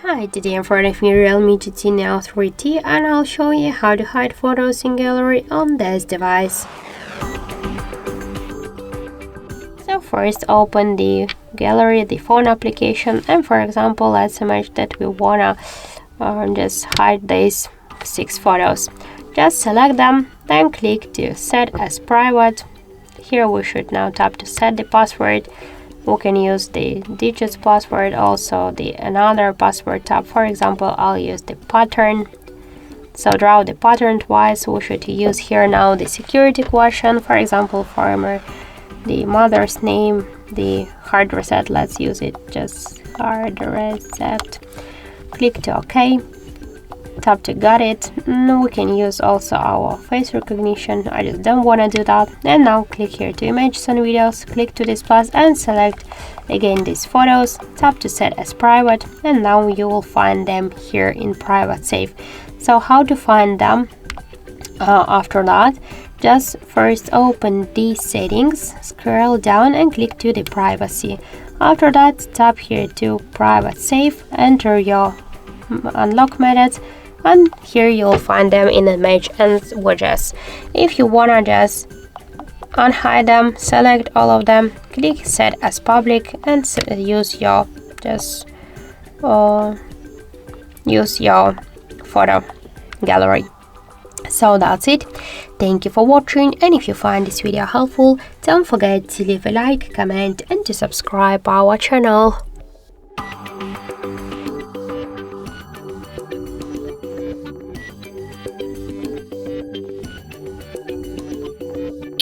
Hi, today in front of me REALME GT Neo 3T and I'll show you how to hide photos in gallery on this device. So first open the gallery, the phone application, and for example let's imagine that we wanna just hide these 6 photos. Just select them, then click to set as private. Here we should now tap to set the password. We can use the digits password, also another password tab. For example, I'll use the pattern. So draw the pattern twice. We should use here now the security question. For example, for the mother's name, the hard reset. Let's use it, just hard reset. Click to OK. Tap to got it. We can use also our face recognition. I just don't want to do that. And now click here to images and videos, click to this plus and select again these photos. Tap to set as private, and now you will find them here in private save. So how to find them? After that, just first open these settings, scroll down and click to the privacy. After that, tap here to private save, enter your unlock methods, and here you'll find them in image and widgets. If you wanna just unhide them, select all of them, click set as public and use your photo gallery. So that's it. Thank you for watching, and if you find this video helpful, don't forget to leave a like, comment and to subscribe our channel.